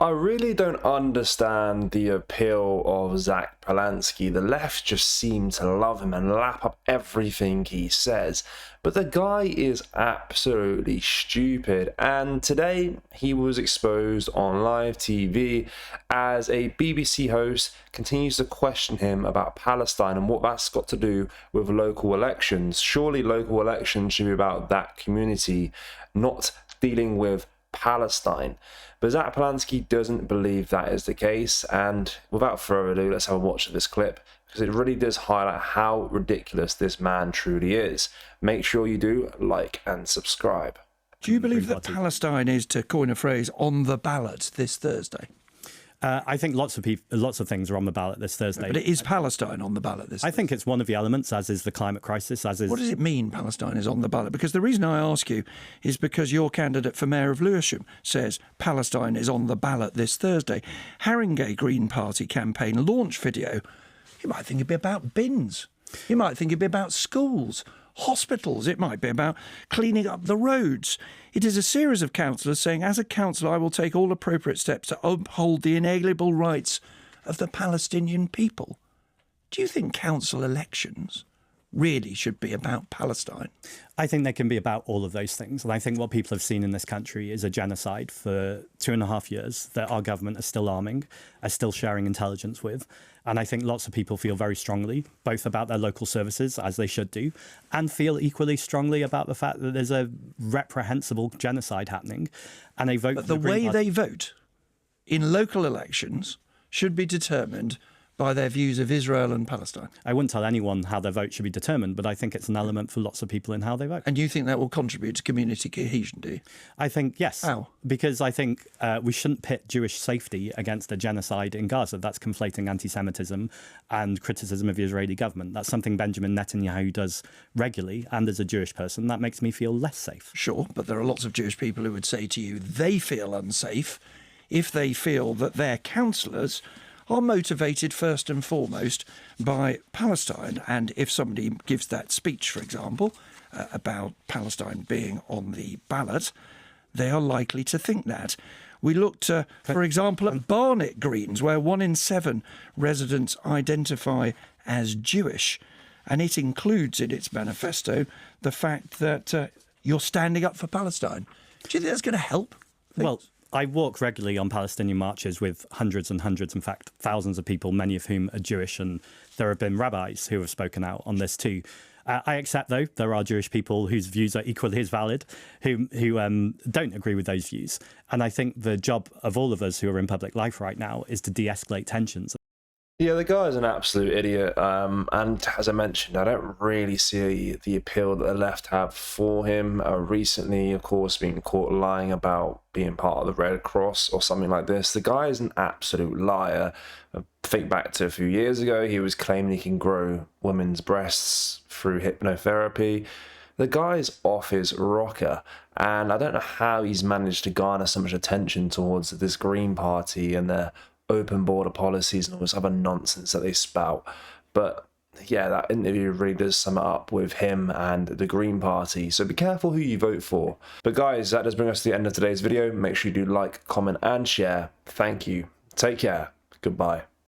I really don't understand the appeal of Zack Polanski. The left just seem to love him and lap up everything he says. But the guy is absolutely stupid. And today he was exposed on live TV as a BBC host continues to question him about Palestine and what that's got to do with local elections. Surely local elections should be about that community, not dealing with Palestine. But Zack Polanski doesn't believe that is the case, and without further ado, let's have a watch of this clip, because it really does highlight how ridiculous this man truly is. Make sure you do like and subscribe. Do you believe that Palestine is, to coin a phrase, on the ballot this Thursday? I think lots of things are on the ballot this Thursday. But it is Palestine on the ballot this Thursday? I think it's one of the elements, as is the climate crisis, as is... What does it mean, Palestine is on the ballot? Because the reason I ask you is because your candidate for Mayor of Lewisham says Palestine is on the ballot this Thursday. Haringey Green Party campaign launch video, you might think it'd be about bins. You might think it'd be about schools, hospitals. It might be about cleaning up the roads. It is a series of councillors saying, as a councillor, I will take all appropriate steps to uphold the inalienable rights of the Palestinian people. Do you think council elections really should be about Palestine? I think they can be about all of those things. And I think what people have seen in this country is a genocide for 2.5 years that our government is still arming, are still sharing intelligence with. And I think lots of people feel very strongly, both about their local services, as they should do, and feel equally strongly about the fact that there's a reprehensible genocide happening. And they vote But the way they vote in local elections should be determined by their views of Israel and Palestine. I wouldn't tell anyone how their vote should be determined, but I think it's an element for lots of people in how they vote. And you think that will contribute to community cohesion, do you? I think, yes. How? Because I think we shouldn't pit Jewish safety against a genocide in Gaza. That's conflating anti-Semitism and criticism of the Israeli government. That's something Benjamin Netanyahu does regularly, and as a Jewish person, that makes me feel less safe. Sure, but there are lots of Jewish people who would say to you they feel unsafe if they feel that their councillors are motivated first and foremost by Palestine. And if somebody gives that speech, for example, about Palestine being on the ballot, they are likely to think that. We looked, for example, at Barnet Greens, where 1 in 7 residents identify as Jewish, and it includes in its manifesto the fact that you're standing up for Palestine. Do you think that's going to help things? Well, I walk regularly on Palestinian marches with hundreds and hundreds, in fact, thousands of people, many of whom are Jewish, and there have been rabbis who have spoken out on this too. I accept, though, there are Jewish people whose views are equally as valid, who don't agree with those views. And I think the job of all of us who are in public life right now is to de-escalate tensions. Yeah, the guy is an absolute idiot, and as I mentioned, I don't really see the appeal that the left have for him. Recently, of course, being caught lying about being part of the Red Cross or something like this. The guy is an absolute liar. Think back to a few years ago, he was claiming he can grow women's breasts through hypnotherapy. The guy's off his rocker, and I don't know how he's managed to garner so much attention towards this Green Party and their open border policies and all this other nonsense that they spout. But yeah, that interview really does sum it up with him and the Green Party. So be careful who you vote for. But guys, that does bring us to the end of today's video. Make sure you do like, comment and share. Thank you. Take care. Goodbye.